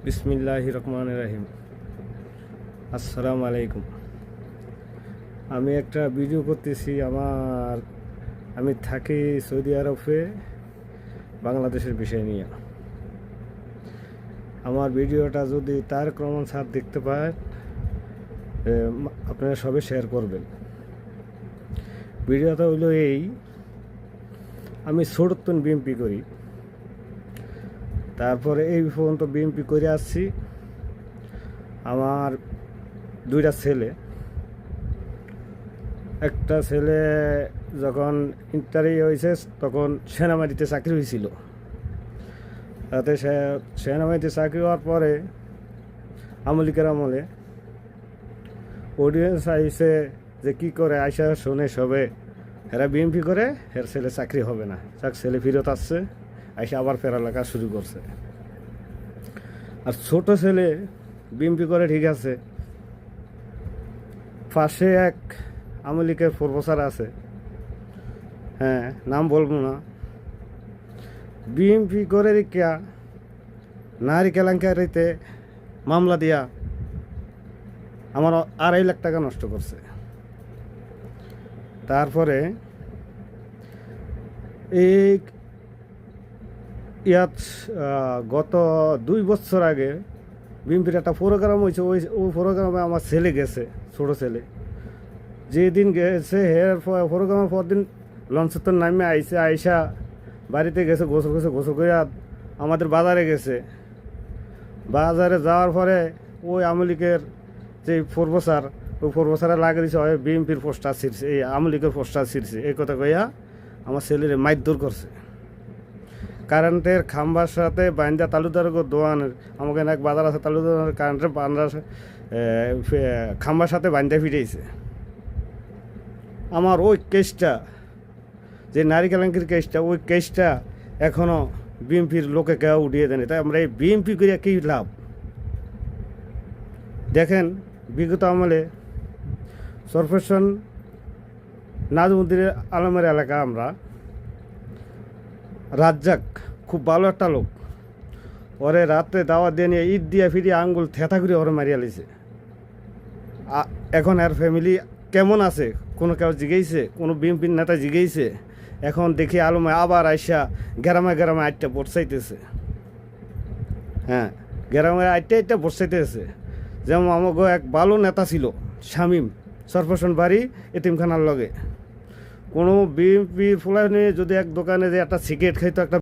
বিসমিল্লাহির রহমানির রহিম। আসসালামু আলাইকুম। আমি একটা ভিডিও করতেছি। আমি থাকি সৌদি আরবে, বাংলাদেশের বিষয় নিয়ে। আমার ভিডিওটা যদি তারেক রহমান স্যার দেখতে পায়, আপনারা সবাই শেয়ার করবেন। ভিডিওটা হইল এই: আমি ছোটতন বিএমপি করি, তারপরে এই পর্যন্ত বিএমপি করে আসছি। আমার দুইটা ছেলে, একটা ছেলে যখন ইন্টারে হয়েছে তখন সেনাবাহিনীতে চাকরি হয়েছিল। তাতে সেনাবাহিনীতে চাকরি হওয়ার পরে আমলিকের আমলে অডিয়েন্স আইসে যে কি করে, আইসা শুনে সবে এরা বিএমপি করে, এর ছেলে চাকরি হবে না। ছেলে ফিরত আসছে, আইসা আবার ফেরালেখা শুরু করছে। আর ছোট ছেলে বিএমপি করে, ঠিক আছে, পাশে এক আমলিকের প্রফেসর আছে, হ্যাঁ নাম বলবো না, বিএমপি করে রিকা নারী কেলেঙ্কারিতে মামলা দিয়া আমার 2.5 লাখ টাকা নষ্ট করছে। তারপরে এই গত 2 বছর আগে বিএমপির একটা প্রোগ্রাম হয়েছে। ওই প্রোগ্রামে আমার ছেলে গেছে, ছোট ছেলে। যেদিন গেছে হের প্রোগ্রামের পর দিন লঞ্চের নামে আইসা বাড়িতে গেছে, গোসল করে আমাদের বাজারে গেছে। বাজারে যাওয়ার পরে ওই আমলিকের যে প্রফেসর, ওই প্রফেসরে লাগিয়ে দিচ্ছে হয় বিএমপির পোস্টার ছিঁড়ছে, এই আমলিকের পোস্টার ছিঁড়ছে, এই কথা কইয়া আমার ছেলের মারধর করছে। কারেন্টের খাম্বার সাথে বাইন্দা তালুদার দোয়ানের, আমাকে এক বাজার আছে তালুদার, কারেন্টের খাম্বার সাথে বাইন্দা ফিরেছে। আমার ওই কেসটা, যে নারী কেলেঙ্কারির কেসটা, ওই কেসটা এখনও বিএমপির লোকে কেউ উঠিয়ে দেয়নি। তাই আমরা এই বিএমপি করিয়া কী লাভ? দেখেন, বিগত আমলে সরফেশন নাজমুদ্দিন আলমের এলাকা, আমরা রাজ্জাক খুব ভালো একটা লোক, ওরে রাত্রে দাওয়াত দিয়ে নিয়ে ঈদ দিয়া ফিরিয়ে আঙ্গুল থেতা করে ওরে মারিয়া লিছে। এখন আর ফ্যামিলি কেমন আছে কোনো কেউ জিগেইছে? কোনো বিএমপির নেতা জিগেইছে? এখন দেখি আলমে আবার আইসা গ্রামে আটটা বসাইতেছে। হ্যাঁ, গ্রামে আটটা বসাইতেছে। যেমন আমাকে এক ভালো নেতা ছিল শামীম, সরফেশন বাড়ি এতিমখানার লগে। কোনো বিএমপির ফুলা নিয়ে যদি এক দোকানে যে একটা সিগারেট খাইতো, একটা